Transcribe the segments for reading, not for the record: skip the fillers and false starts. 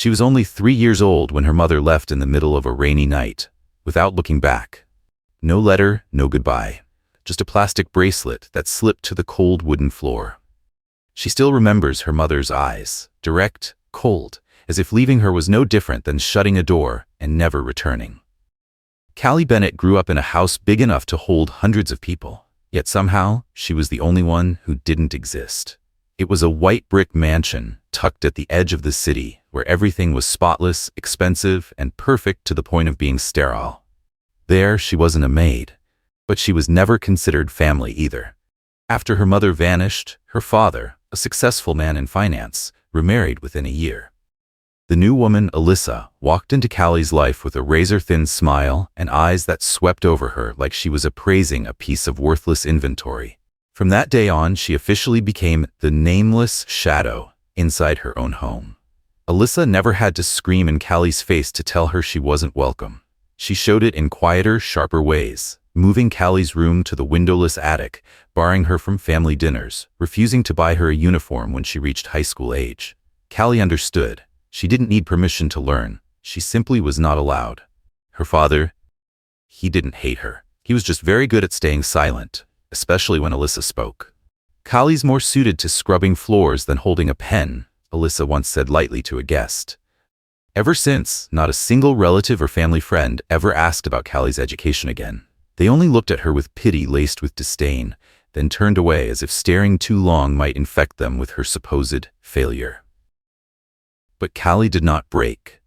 She was only 3 years old when her mother left in the middle of a rainy night, without looking back. No letter, no goodbye. Just a plastic bracelet that slipped to the cold wooden floor. She still remembers her mother's eyes, direct, cold, as if leaving her was no different than shutting a door and never returning. Callie Bennett grew up in a house big enough to hold hundreds of people, yet somehow she was the only one who didn't exist. It was a white brick mansion tucked at the edge of the city where everything was spotless, expensive, and perfect to the point of being sterile. There, she wasn't a maid, but she was never considered family either. After her mother vanished, her father, a successful man in finance, remarried within a year. The new woman, Alyssa, walked into Callie's life with a razor-thin smile and eyes that swept over her like she was appraising a piece of worthless inventory. From that day on, she officially became the nameless shadow inside her own home. Alyssa never had to scream in Callie's face to tell her she wasn't welcome. She showed it in quieter, sharper ways, moving Callie's room to the windowless attic, barring her from family dinners, refusing to buy her a uniform when she reached high school age. Callie understood. She didn't need permission to learn. She simply was not allowed. Her father, he didn't hate her. He was just very good at staying silent, especially when Alyssa spoke. Callie's more suited to scrubbing floors than holding a pen, Alyssa once said lightly to a guest. Ever since, not a single relative or family friend ever asked about Callie's education again. They only looked at her with pity laced with disdain, then turned away as if staring too long might infect them with her supposed failure. But Callie did not break.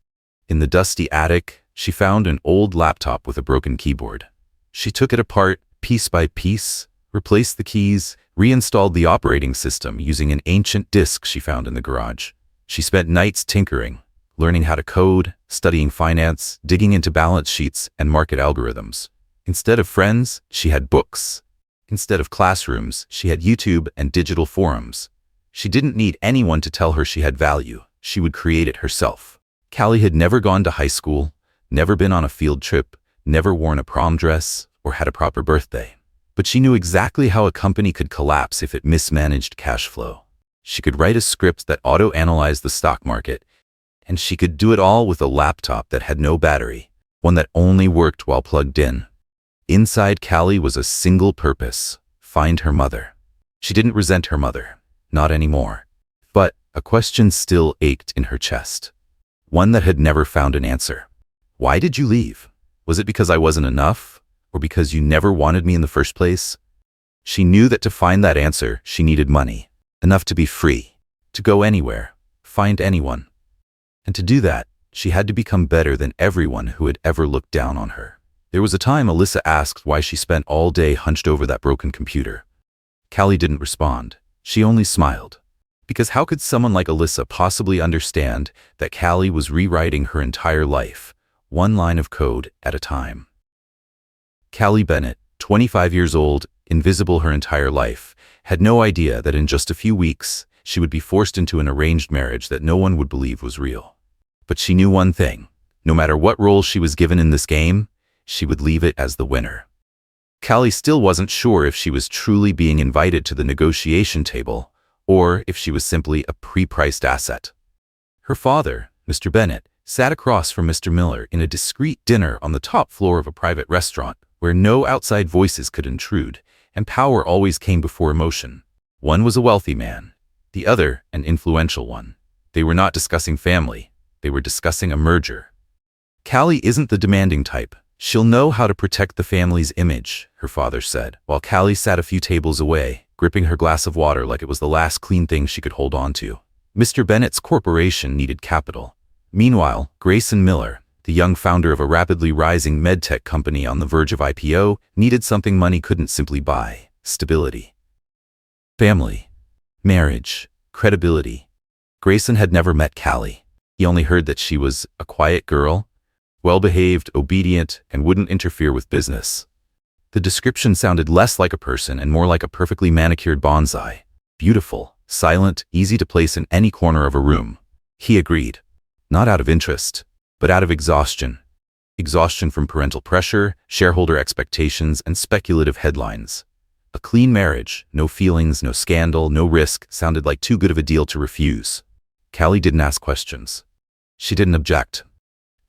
In the dusty attic, she found an old laptop with a broken keyboard. She took it apart, piece by piece, replaced the keys, reinstalled the operating system using an ancient disk she found in the garage. She spent nights tinkering, learning how to code, studying finance, digging into balance sheets and market algorithms. Instead of friends, she had books. Instead of classrooms, she had YouTube and digital forums. She didn't need anyone to tell her she had value. She would create it herself. Callie had never gone to high school, never been on a field trip, never worn a prom dress, or had a proper birthday. But she knew exactly how a company could collapse if it mismanaged cash flow. She could write a script that auto-analyzed the stock market, and she could do it all with a laptop that had no battery, one that only worked while plugged in. Inside Callie was a single purpose: find her mother. She didn't resent her mother, not anymore. But a question still ached in her chest, one that had never found an answer. Why did you leave? Was it because I wasn't enough? Or because you never wanted me in the first place? She knew that to find that answer, she needed money, enough to be free, to go anywhere, find anyone. And to do that, she had to become better than everyone who had ever looked down on her. There was a time Alyssa asked why she spent all day hunched over that broken computer. Callie didn't respond. She only smiled. Because how could someone like Alyssa possibly understand that Callie was rewriting her entire life, one line of code at a time? Callie Bennett, 25 years old, invisible her entire life, had no idea that in just a few weeks, she would be forced into an arranged marriage that no one would believe was real. But she knew one thing: no matter what role she was given in this game, she would leave it as the winner. Callie still wasn't sure if she was truly being invited to the negotiation table, or if she was simply a pre-priced asset. Her father, Mr. Bennett, sat across from Mr. Miller in a discreet dinner on the top floor of a private restaurant where no outside voices could intrude, and power always came before emotion. One was a wealthy man, the other an influential one. They were not discussing family, they were discussing a merger. Callie isn't the demanding type. She'll know how to protect the family's image, her father said, while Callie sat a few tables away, gripping her glass of water like it was the last clean thing she could hold on to. Mr. Bennett's corporation needed capital. Meanwhile, Grayson Miller, the young founder of a rapidly rising medtech company on the verge of IPO, needed something money couldn't simply buy: stability. Family. Marriage. Credibility. Grayson had never met Callie. He only heard that she was a quiet girl, well-behaved, obedient, and wouldn't interfere with business. The description sounded less like a person and more like a perfectly manicured bonsai. Beautiful, silent, easy to place in any corner of a room. He agreed. Not out of interest, but out of exhaustion. Exhaustion from parental pressure, shareholder expectations, and speculative headlines. A clean marriage, no feelings, no scandal, no risk, sounded like too good of a deal to refuse. Callie didn't ask questions. She didn't object.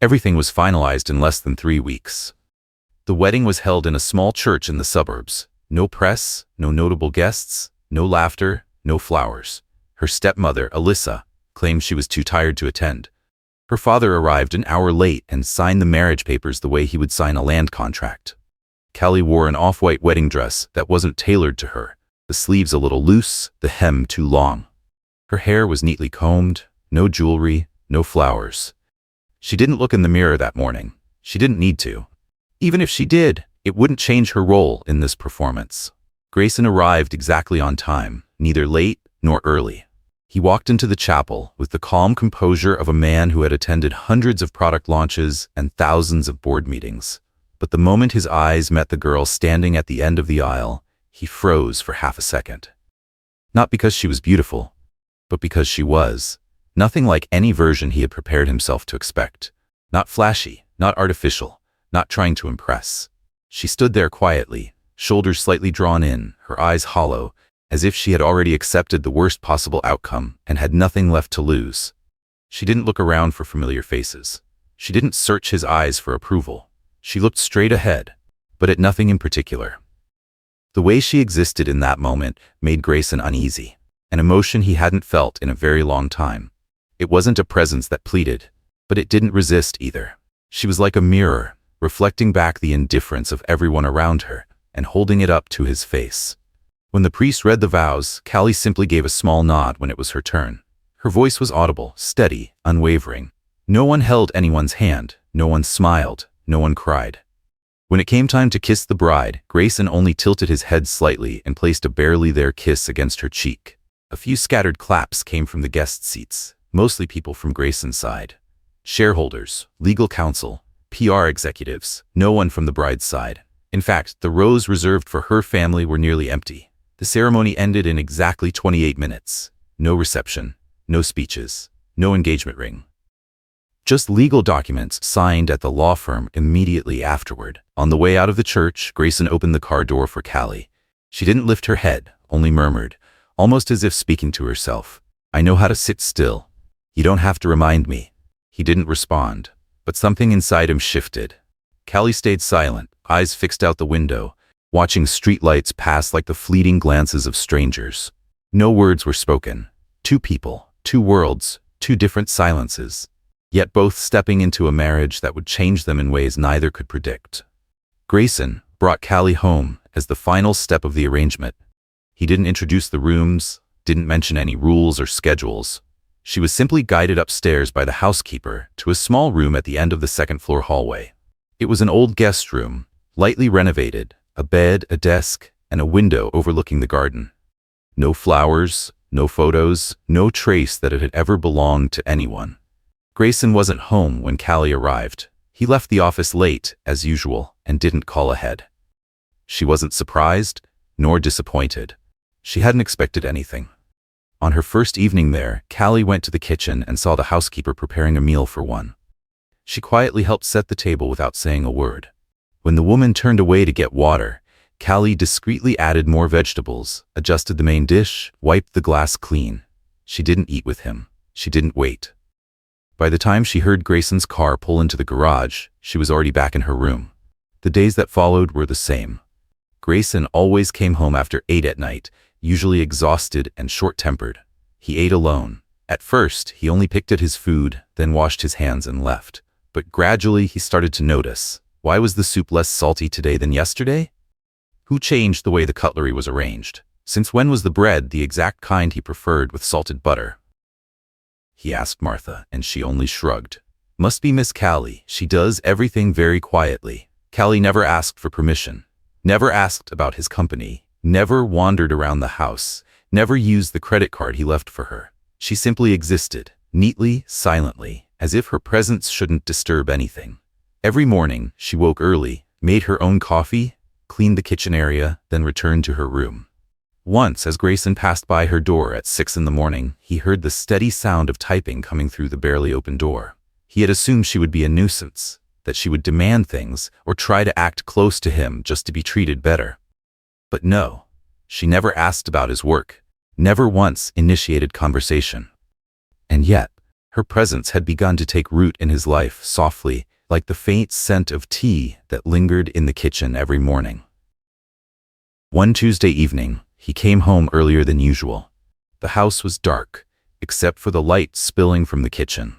Everything was finalized in less than 3 weeks. The wedding was held in a small church in the suburbs. No press, no notable guests, no laughter, no flowers. Her stepmother, Alyssa, claimed she was too tired to attend. Her father arrived an hour late and signed the marriage papers the way he would sign a land contract. Callie wore an off-white wedding dress that wasn't tailored to her, the sleeves a little loose, the hem too long. Her hair was neatly combed, no jewelry, no flowers. She didn't look in the mirror that morning. She didn't need to. Even if she did, it wouldn't change her role in this performance. Grayson arrived exactly on time, neither late nor early. He walked into the chapel with the calm composure of a man who had attended hundreds of product launches and thousands of board meetings. But the moment his eyes met the girl standing at the end of the aisle, he froze for half a second. Not because she was beautiful, but because she was. Nothing like any version he had prepared himself to expect. Not flashy, not artificial, not trying to impress. She stood there quietly, shoulders slightly drawn in, her eyes hollow, as if she had already accepted the worst possible outcome and had nothing left to lose. She didn't look around for familiar faces. She didn't search his eyes for approval. She looked straight ahead, but at nothing in particular. The way she existed in that moment made Grayson uneasy, an emotion he hadn't felt in a very long time. It wasn't a presence that pleaded, but it didn't resist either. She was like a mirror, reflecting back the indifference of everyone around her and holding it up to his face. When the priest read the vows, Callie simply gave a small nod when it was her turn. Her voice was audible, steady, unwavering. No one held anyone's hand, no one smiled, no one cried. When it came time to kiss the bride, Grayson only tilted his head slightly and placed a barely there kiss against her cheek. A few scattered claps came from the guest seats, mostly people from Grayson's side. Shareholders, legal counsel, PR executives, no one from the bride's side. In fact, the rows reserved for her family were nearly empty. The ceremony ended in exactly 28 minutes. No reception, no speeches, no engagement ring. Just legal documents signed at the law firm immediately afterward. On the way out of the church, Grayson opened the car door for Callie. She didn't lift her head, only murmured, almost as if speaking to herself, "I know how to sit still. You don't have to remind me." He didn't respond, but something inside him shifted. Callie stayed silent, eyes fixed out the window, watching streetlights pass like the fleeting glances of strangers. No words were spoken. Two people, two worlds, two different silences, yet both stepping into a marriage that would change them in ways neither could predict. Grayson brought Callie home as the final step of the arrangement. He didn't introduce the rooms, didn't mention any rules or schedules. She was simply guided upstairs by the housekeeper to a small room at the end of the second-floor hallway. It was an old guest room, lightly renovated, a bed, a desk, and a window overlooking the garden. No flowers, no photos, no trace that it had ever belonged to anyone. Grayson wasn't home when Callie arrived. He left the office late, as usual, and didn't call ahead. She wasn't surprised, nor disappointed. She hadn't expected anything. On her first evening there, Callie went to the kitchen and saw the housekeeper preparing a meal for one. She quietly helped set the table without saying a word. When the woman turned away to get water, Callie discreetly added more vegetables, adjusted the main dish, wiped the glass clean. She didn't eat with him. She didn't wait. By the time she heard Grayson's car pull into the garage, she was already back in her room. The days that followed were the same. Grayson always came home after 8 at night, usually exhausted and short-tempered. He ate alone. At first, he only picked at his food, then washed his hands and left. But gradually, he started to notice. Why was the soup less salty today than yesterday? Who changed the way the cutlery was arranged? Since when was the bread the exact kind he preferred with salted butter? He asked Martha, and she only shrugged. Must be Miss Callie. She does everything very quietly. Callie never asked for permission, never asked about his company, never wandered around the house, never used the credit card he left for her. She simply existed, neatly, silently, as if her presence shouldn't disturb anything. Every morning, she woke early, made her own coffee, cleaned the kitchen area, then returned to her room. Once, as Grayson passed by her door at 6 in the morning, he heard the steady sound of typing coming through the barely open door. He had assumed she would be a nuisance, that she would demand things or try to act close to him just to be treated better. But no, she never asked about his work, never once initiated conversation. And yet, Her presence had begun to take root in his life softly, like the faint scent of tea that lingered in the kitchen every morning. One Tuesday evening, he came home earlier than usual. The house was dark, except for the light spilling from the kitchen.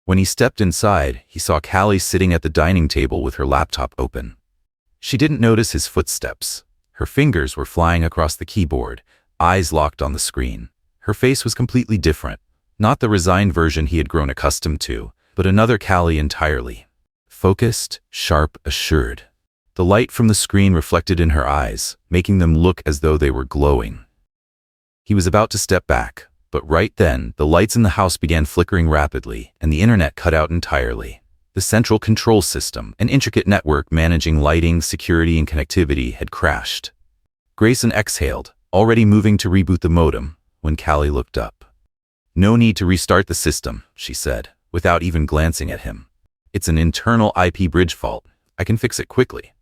When he stepped inside, he saw Callie sitting at the dining table with her laptop open. She didn't notice his footsteps. Her fingers were flying across the keyboard, eyes locked on the screen. Her face was completely different, not the resigned version he had grown accustomed to, but another Callie entirely. Focused, sharp, assured. The light from the screen reflected in her eyes, making them look as though they were glowing. He was about to step back, but right then, the lights in the house began flickering rapidly, and the internet cut out entirely. The central control system, an intricate network managing lighting, security, and connectivity, had crashed. Grayson exhaled, already moving to reboot the modem, when Callie looked up. "No need to restart the system," she said, without even glancing at him. "It's an internal IP bridge fault. I can fix it quickly."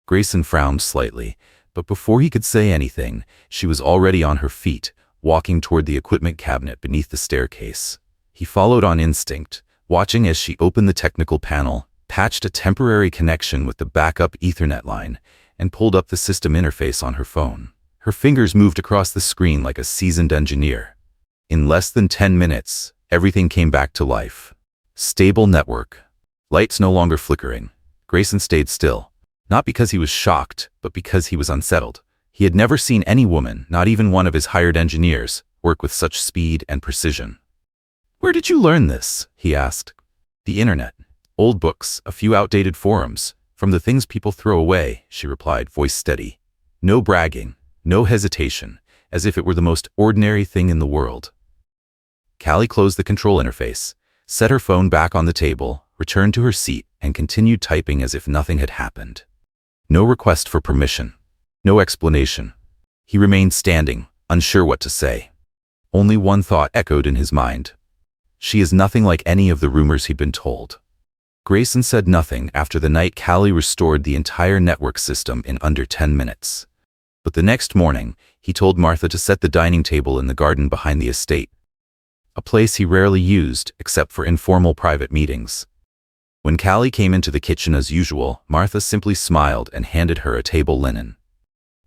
Grayson frowned slightly, but before he could say anything, she was already on her feet, walking toward the equipment cabinet beneath the staircase. He followed on instinct, watching as she opened the technical panel, patched a temporary connection with the backup Ethernet line, and pulled up the system interface on her phone. Her fingers moved across the screen like a seasoned engineer. In less than 10 minutes, everything came back to life. Stable network. Lights no longer flickering. Grayson stayed still, not because he was shocked, but because he was unsettled. He had never seen any woman, not even one of his hired engineers, work with such speed and precision. "Where did you learn this?" he asked. "The internet. Old books, a few outdated forums. From the things people throw away," she replied, voice steady. No bragging, no hesitation, as if it were the most ordinary thing in the world. Callie closed the control interface, set her phone back on the table, returned to her seat, and continued typing as if nothing had happened. No request for permission. No explanation. He remained standing, unsure what to say. Only one thought echoed in his mind. She is nothing like any of the rumors he'd been told. Grayson said nothing after the night Callie restored the entire network system in under 10 minutes. But the next morning, he told Martha to set the dining table in the garden behind the estate, a place he rarely used except for informal private meetings. When Callie came into the kitchen as usual, Martha simply smiled and handed her a table linen.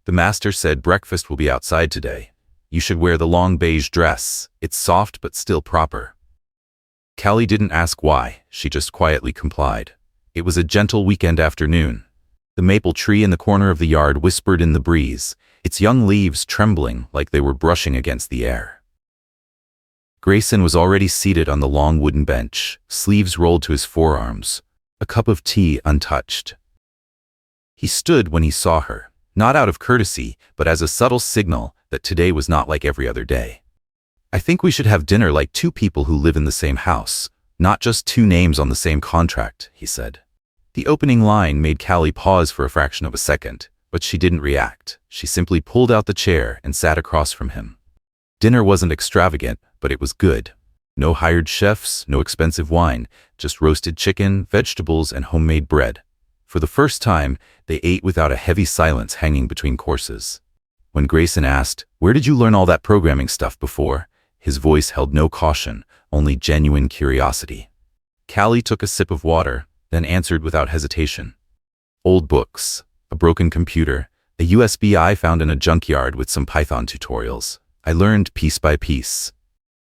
"The master said breakfast will be outside today. You should wear the long beige dress. It's soft but still proper." Callie didn't ask why, she just quietly complied. It was a gentle weekend afternoon. The maple tree in the corner of the yard whispered in the breeze, its young leaves trembling like they were brushing against the air. Grayson was already seated on the long wooden bench, sleeves rolled to his forearms, a cup of tea untouched. He stood when he saw her, not out of courtesy, but as a subtle signal that today was not like every other day. "I think we should have dinner like two people who live in the same house, not just two names on the same contract," he said. The opening line made Callie pause for a fraction of a second, but she didn't react. She simply pulled out the chair and sat across from him. Dinner wasn't extravagant, but it was good. No hired chefs, no expensive wine, just roasted chicken, vegetables, and homemade bread. For the first time, they ate without a heavy silence hanging between courses. When Grayson asked, "Where did you learn all that programming stuff before?" his voice held no caution, only genuine curiosity. Callie took a sip of water, then answered without hesitation. "Old books, a broken computer, a USB I found in a junkyard with some Python tutorials. I learned piece by piece."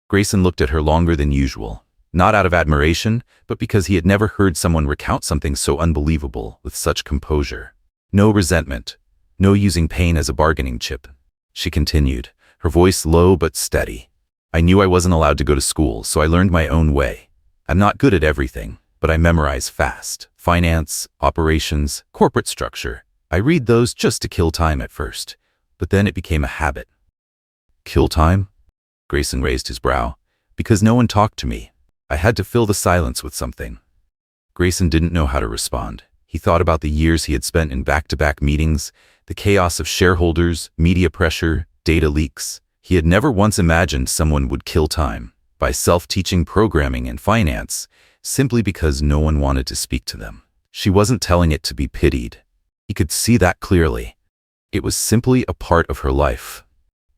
Grayson looked at her longer than usual, not out of admiration, but because he had never heard someone recount something so unbelievable with such composure. No resentment, no using pain as a bargaining chip. She continued, her voice low but steady. "I knew I wasn't allowed to go to school, so I learned my own way. I'm not good at everything, but I memorize fast. Finance, operations, corporate structure. I read those just to kill time at first, but then it became a habit." "Kill time?" Grayson raised his brow. "Because no one talked to me. I had to fill the silence with something." Grayson didn't know how to respond. He thought about the years he had spent in back-to-back meetings, the chaos of shareholders, media pressure, data leaks. He had never once imagined someone would kill time by self-teaching programming and finance simply because no one wanted to speak to them. She wasn't telling it to be pitied. He could see that clearly. It was simply a part of her life.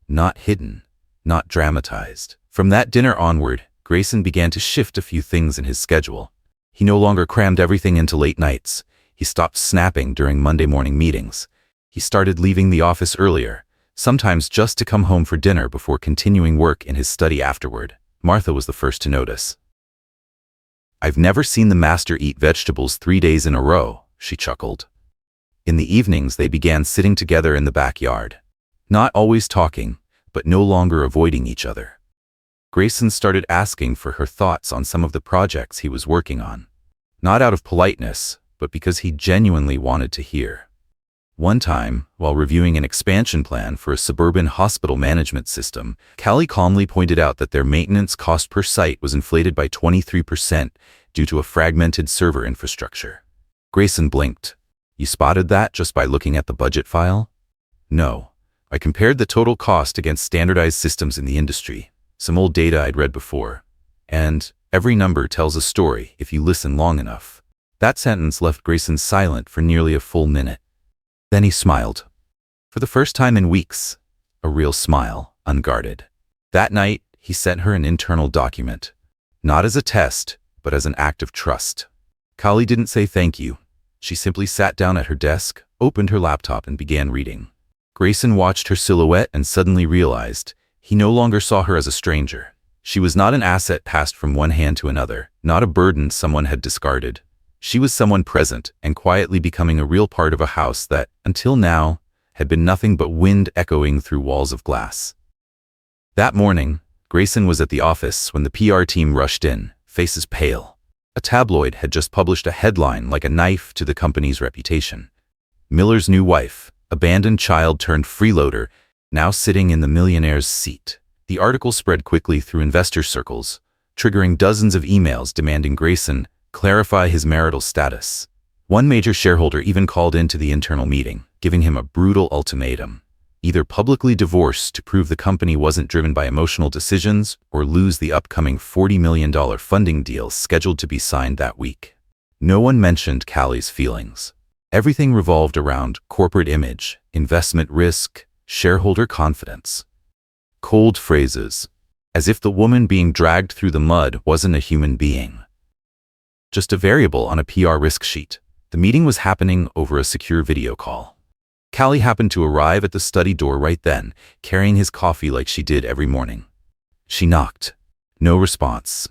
Not hidden, not dramatized. From that dinner onward, Grayson began to shift a few things in his schedule. He no longer crammed everything into late nights. He stopped snapping during Monday morning meetings. He started leaving the office earlier, sometimes just to come home for dinner before continuing work in his study afterward. Martha was the first to notice. "I've never seen the master eat vegetables 3 days in a row," she chuckled. In the evenings, they began sitting together in the backyard. Not always talking, but no longer avoiding each other. Grayson started asking for her thoughts on some of the projects he was working on. Not out of politeness, but because he genuinely wanted to hear. One time, while reviewing an expansion plan for a suburban hospital management system, Callie calmly pointed out that their maintenance cost per site was inflated by 23% due to a fragmented server infrastructure. Grayson blinked. "You spotted that just by looking at the budget file?" "No. I compared the total cost against standardized systems in the industry, some old data I'd read before. And every number tells a story if you listen long enough." That sentence left Grayson silent for nearly a full minute. Then he smiled. For the first time in weeks, a real smile, unguarded. That night, he sent her an internal document. Not as a test, but as an act of trust. Callie didn't say thank you. She simply sat down at her desk, opened her laptop, and began reading. Grayson watched her silhouette and suddenly realized he no longer saw her as a stranger. She was not an asset passed from one hand to another, not a burden someone had discarded. She was someone present and quietly becoming a real part of a house that, until now, had been nothing but wind echoing through walls of glass. That morning, Grayson was at the office when the PR team rushed in, faces pale. A tabloid had just published a headline like a knife to the company's reputation. "Miller's new wife, abandoned child turned freeloader, now sitting in the millionaire's seat." The article spread quickly through investor circles, triggering dozens of emails demanding Grayson clarify his marital status. One major shareholder even called into the internal meeting, giving him a brutal ultimatum: either publicly divorce to prove the company wasn't driven by emotional decisions, or lose the upcoming $40 million funding deal scheduled to be signed that week. No one mentioned Callie's feelings. Everything revolved around corporate image, investment risk, shareholder confidence. Cold phrases, as if the woman being dragged through the mud wasn't a human being. Just a variable on a PR risk sheet. The meeting was happening over a secure video call. Callie happened to arrive at the study door right then, carrying his coffee like she did every morning. She knocked. No response.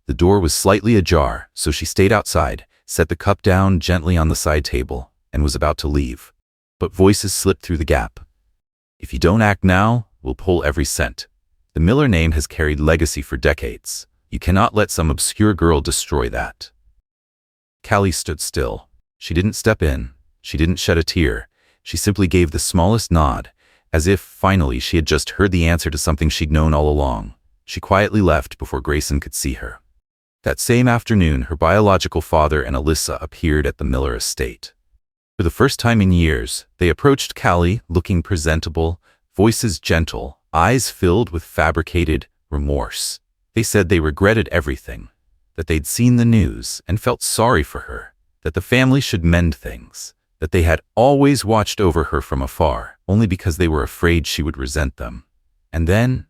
The door was slightly ajar, so she stayed outside, set the cup down gently on the side table, and was about to leave. But voices slipped through the gap. "If you don't act now, we'll pull every cent." The Miller name has carried legacy for decades. You cannot let some obscure girl destroy that. Callie stood still. She didn't step in. She didn't shed a tear. She simply gave the smallest nod, as if, finally, she had just heard the answer to something she'd known all along. She quietly left before Grayson could see her. That same afternoon, her biological father and Alyssa appeared at the Miller estate. For the first time in years, they approached Callie, looking presentable, voices gentle, eyes filled with fabricated remorse. They said they regretted everything, that they'd seen the news and felt sorry for her, that the family should mend things, that they had always watched over her from afar, only because they were afraid she would resent them. And then,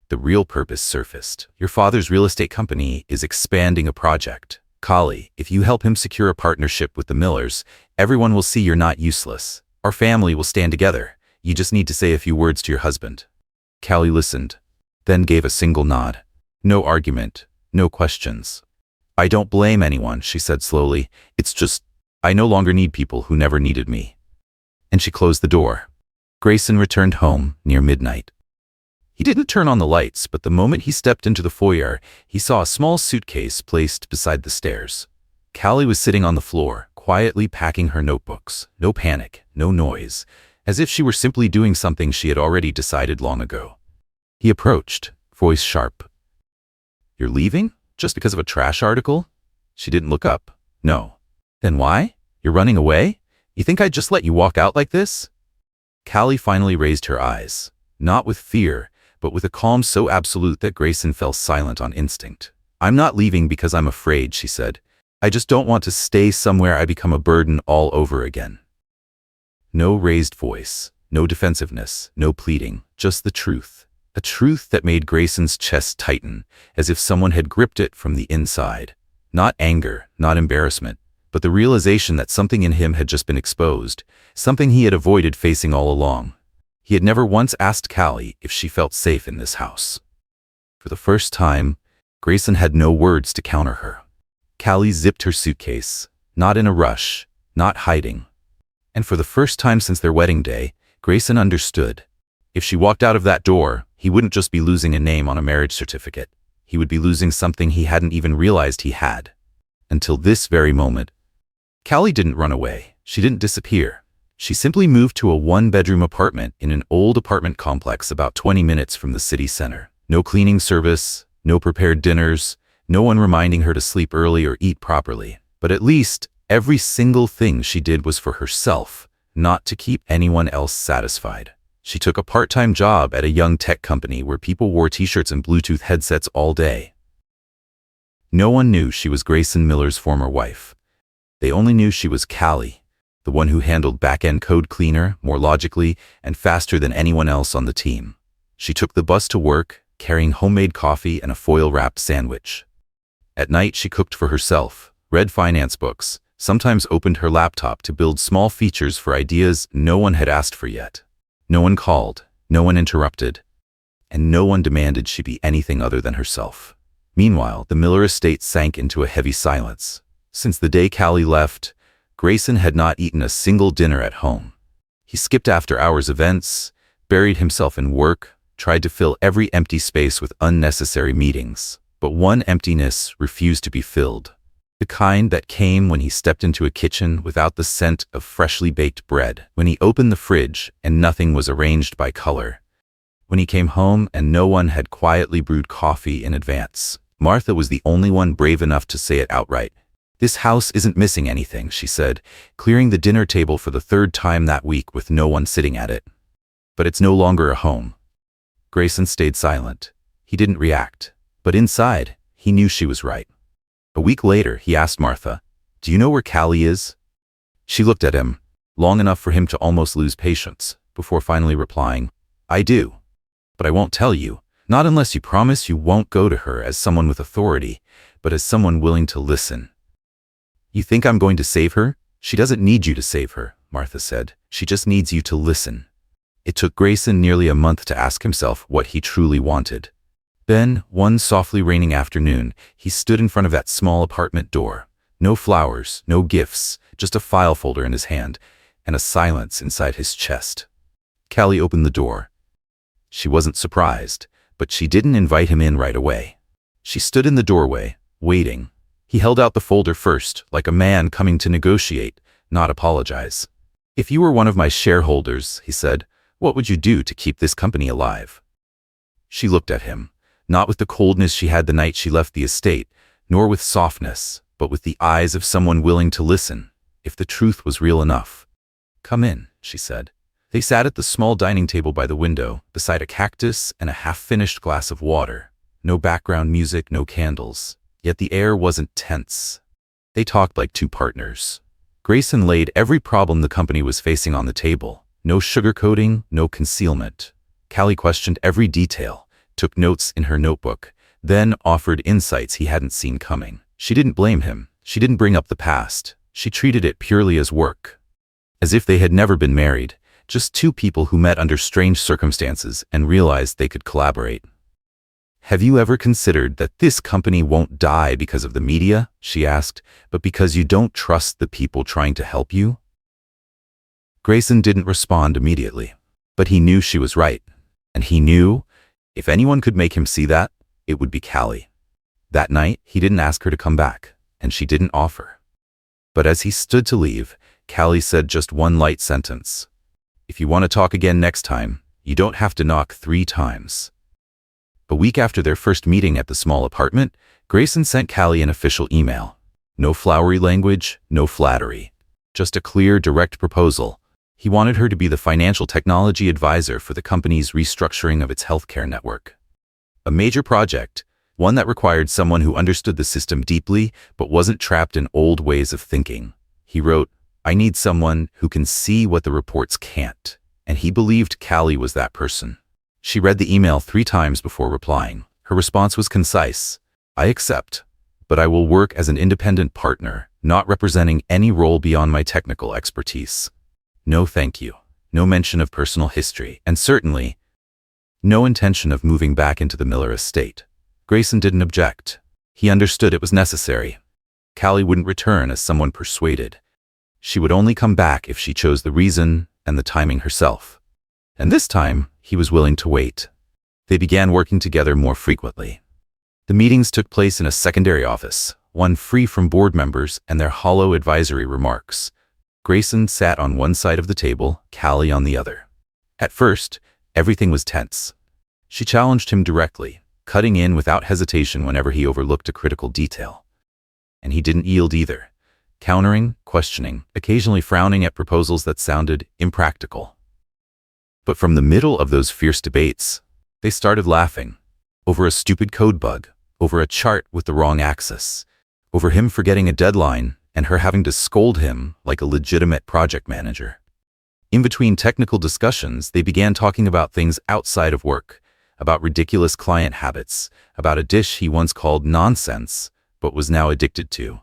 the real purpose surfaced. "Your father's real estate company is expanding a project. Callie, if you help him secure a partnership with the Millers, everyone will see you're not useless. Our family will stand together. You just need to say a few words to your husband." Callie listened, then gave a single nod. No argument, no questions. "I don't blame anyone," she said slowly. "It's just, I no longer need people who never needed me." And she closed the door. Grayson returned home near midnight. He didn't turn on the lights, but the moment he stepped into the foyer, he saw a small suitcase placed beside the stairs. Callie was sitting on the floor, quietly packing her notebooks. No panic, no noise, as if she were simply doing something she had already decided long ago. He approached, voice sharp. "You're leaving? Just because of a trash article?" She didn't look up. "No." "Then why? You're running away? You think I'd just let you walk out like this?" Callie finally raised her eyes, not with fear, but with a calm so absolute that Grayson fell silent on instinct. "I'm not leaving because I'm afraid," she said. "I just don't want to stay somewhere I become a burden all over again." No raised voice, no defensiveness, no pleading, just the truth. A truth that made Grayson's chest tighten, as if someone had gripped it from the inside. Not anger, not embarrassment, but the realization that something in him had just been exposed, something he had avoided facing all along. He had never once asked Callie if she felt safe in this house. For the first time, Grayson had no words to counter her. Callie zipped her suitcase, not in a rush, not hiding. And for the first time since their wedding day, Grayson understood. If she walked out of that door, he wouldn't just be losing a name on a marriage certificate. He would be losing something he hadn't even realized he had. Until this very moment. Callie didn't run away. She didn't disappear. She simply moved to a one-bedroom apartment in an old apartment complex about 20 minutes from the city center. No cleaning service, no prepared dinners, no one reminding her to sleep early or eat properly. But at least, every single thing she did was for herself, not to keep anyone else satisfied. She took a part-time job at a young tech company where people wore t-shirts and Bluetooth headsets all day. No one knew she was Grayson Miller's former wife. They only knew she was Callie, the one who handled back-end code cleaner, more logically, and faster than anyone else on the team. She took the bus to work, carrying homemade coffee and a foil-wrapped sandwich. At night, she cooked for herself, read finance books, sometimes opened her laptop to build small features for ideas no one had asked for yet. No one called, no one interrupted, and no one demanded she be anything other than herself. Meanwhile, the Miller estate sank into a heavy silence. Since the day Callie left, Grayson had not eaten a single dinner at home. He skipped after-hours events, buried himself in work, tried to fill every empty space with unnecessary meetings. But one emptiness refused to be filled. The kind that came when he stepped into a kitchen without the scent of freshly baked bread, when he opened the fridge and nothing was arranged by color, when he came home and no one had quietly brewed coffee in advance. Martha was the only one brave enough to say it outright. "This house isn't missing anything," she said, clearing the dinner table for the third time that week with no one sitting at it. "But it's no longer a home." Grayson stayed silent. He didn't react, but inside, he knew she was right. A week later, he asked Martha, "Do you know where Callie is?" She looked at him, long enough for him to almost lose patience, before finally replying, "I do. But I won't tell you, not unless you promise you won't go to her as someone with authority, but as someone willing to listen." "You think I'm going to save her?" "She doesn't need you to save her," Martha said. "She just needs you to listen." It took Grayson nearly a month to ask himself what he truly wanted. Then, one softly raining afternoon, he stood in front of that small apartment door. No flowers, no gifts, just a file folder in his hand, and a silence inside his chest. Callie opened the door. She wasn't surprised, but she didn't invite him in right away. She stood in the doorway, waiting. He held out the folder first, like a man coming to negotiate, not apologize. "If you were one of my shareholders," he said, "what would you do to keep this company alive?" She looked at him. Not with the coldness she had the night she left the estate, nor with softness, but with the eyes of someone willing to listen, if the truth was real enough. "Come in," she said. They sat at the small dining table by the window, beside a cactus and a half-finished glass of water. No background music, no candles. Yet the air wasn't tense. They talked like two partners. Grayson laid every problem the company was facing on the table. No sugarcoating, no concealment. Callie questioned every detail, took notes in her notebook, then offered insights he hadn't seen coming. She didn't blame him. She didn't bring up the past. She treated it purely as work. As if they had never been married, just two people who met under strange circumstances and realized they could collaborate. "Have you ever considered that this company won't die because of the media?" she asked, "but because you don't trust the people trying to help you?" Grayson didn't respond immediately, but he knew she was right, and he knew if anyone could make him see that, it would be Callie. That night, he didn't ask her to come back, and she didn't offer. But as he stood to leave, Callie said just one light sentence. "If you want to talk again next time, you don't have to knock 3 times. A week after their first meeting at the small apartment, Grayson sent Callie an official email. No flowery language, no flattery. Just a clear, direct proposal. He wanted her to be the financial technology advisor for the company's restructuring of its healthcare network. A major project, one that required someone who understood the system deeply but wasn't trapped in old ways of thinking. He wrote, "I need someone who can see what the reports can't," and he believed Callie was that person. She read the email 3 times before replying. Her response was concise. I accept, but I will work as an independent partner, not representing any role beyond my technical expertise. No thank you. No mention of personal history, and certainly no intention of moving back into the Miller estate. Grayson didn't object. He understood it was necessary. Callie wouldn't return as someone persuaded. She would only come back if she chose the reason and the timing herself. And this time, he was willing to wait. They began working together more frequently. The meetings took place in a secondary office, one free from board members and their hollow advisory remarks. Grayson sat on one side of the table, Callie on the other. At first, everything was tense. She challenged him directly, cutting in without hesitation whenever he overlooked a critical detail. And he didn't yield either, countering, questioning, occasionally frowning at proposals that sounded impractical. But from the middle of those fierce debates, they started laughing. Over a stupid code bug, over a chart with the wrong axis, over him forgetting a deadline and her having to scold him like a legitimate project manager. In between technical discussions, they began talking about things outside of work, about ridiculous client habits, about a dish he once called nonsense, but was now addicted to,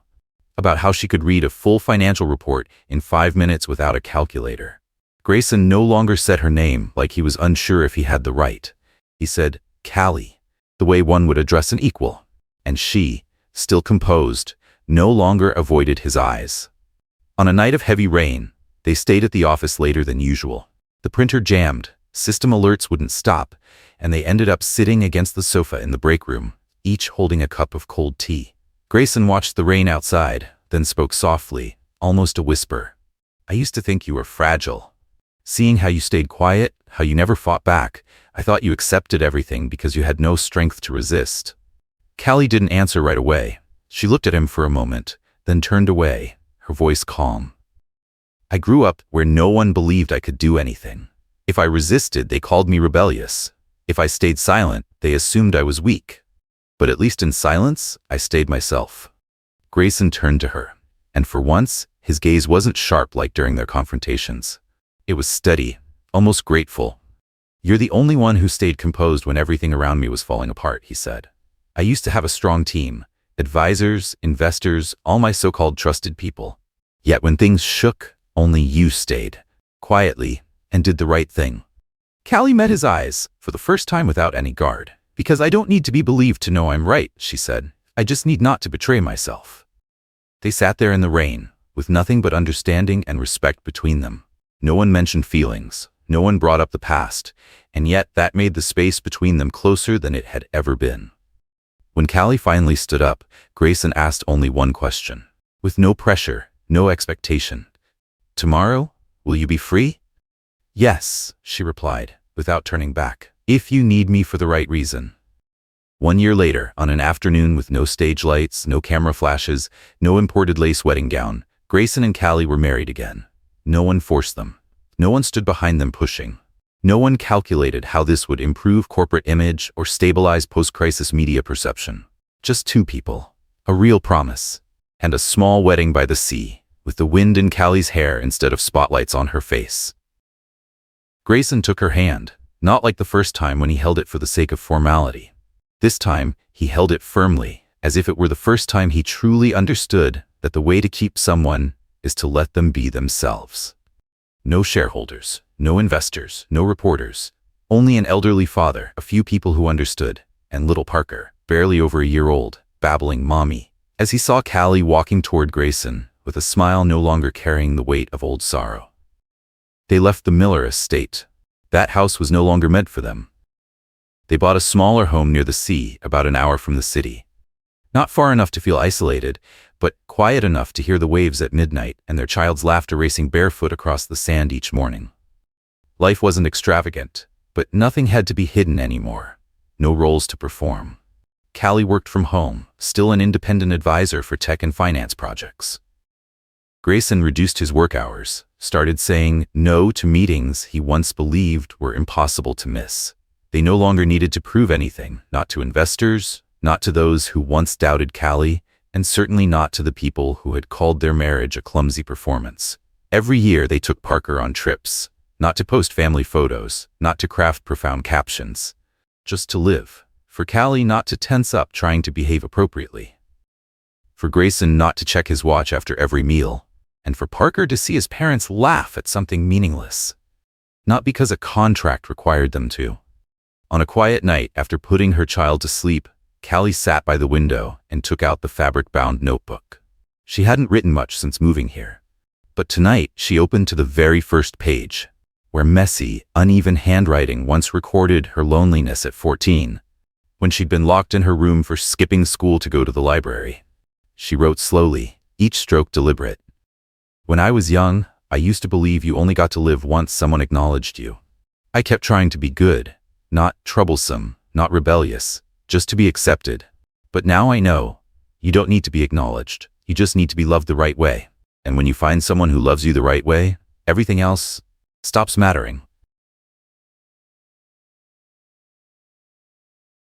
about how she could read a full financial report in 5 minutes without a calculator. Grayson no longer said her name like he was unsure if he had the right. He said, Callie, the way one would address an equal. And she, still composed, no longer avoided his eyes. On a night of heavy rain, they stayed at the office later than usual. The printer jammed, system alerts wouldn't stop, and they ended up sitting against the sofa in the break room, each holding a cup of cold tea. Grayson watched the rain outside, then spoke softly, almost a whisper. I used to think you were fragile. Seeing how you stayed quiet, how you never fought back, I thought you accepted everything because you had no strength to resist. Callie didn't answer right away. She looked at him for a moment, then turned away, her voice calm. I grew up where no one believed I could do anything. If I resisted, they called me rebellious. If I stayed silent, they assumed I was weak. But at least in silence, I stayed myself. Grayson turned to her, and for once, his gaze wasn't sharp like during their confrontations. It was steady, almost grateful. You're the only one who stayed composed when everything around me was falling apart, he said. I used to have a strong team, advisors, investors, all my so-called trusted people. Yet when things shook, only you stayed, quietly, and did the right thing. Callie met his eyes, for the first time without any guard. Because I don't need to be believed to know I'm right, she said. I just need not to betray myself. They sat there in the rain, with nothing but understanding and respect between them. No one mentioned feelings, no one brought up the past, and yet that made the space between them closer than it had ever been. When Callie finally stood up, Grayson asked only one question, with no pressure, no expectation. Tomorrow, will you be free? Yes, she replied, without turning back. If you need me for the right reason. 1 year later, on an afternoon with no stage lights, no camera flashes, no imported lace wedding gown, Grayson and Callie were married again. No one forced them. No one stood behind them pushing. No one calculated how this would improve corporate image or stabilize post-crisis media perception. Just 2 people, a real promise, and a small wedding by the sea, with the wind in Callie's hair instead of spotlights on her face. Grayson took her hand, not like the first time when he held it for the sake of formality. This time, he held it firmly, as if it were the first time he truly understood that the way to keep someone is to let them be themselves. No shareholders, no investors, no reporters, only an elderly father, a few people who understood, and little Parker, barely over a year old, babbling mommy, as he saw Callie walking toward Grayson, with a smile no longer carrying the weight of old sorrow. They left the Miller estate. That house was no longer meant for them. They bought a smaller home near the sea, about an hour from the city. Not far enough to feel isolated, but quiet enough to hear the waves at midnight and their child's laughter racing barefoot across the sand each morning. Life wasn't extravagant, but nothing had to be hidden anymore. No roles to perform. Callie worked from home, still an independent advisor for tech and finance projects. Grayson reduced his work hours, started saying no to meetings he once believed were impossible to miss. They no longer needed to prove anything, not to investors, not to those who once doubted Callie, and certainly not to the people who had called their marriage a clumsy performance. Every year they took Parker on trips, Not to post family photos, not to craft profound captions. Just to live. For Callie not to tense up trying to behave appropriately. For Grayson not to check his watch after every meal. And for Parker to see his parents laugh at something meaningless. Not because a contract required them to. On a quiet night after putting her child to sleep, Callie sat by the window and took out the fabric-bound notebook. She hadn't written much since moving here. But tonight she opened to the very first page, where messy, uneven handwriting once recorded her loneliness at 14, when she'd been locked in her room for skipping school to go to the library. She wrote slowly, each stroke deliberate. When I was young, I used to believe you only got to live once someone acknowledged you. I kept trying to be good, not troublesome, not rebellious, just to be accepted. But now I know, you don't need to be acknowledged, you just need to be loved the right way. And when you find someone who loves you the right way, everything else stops mattering.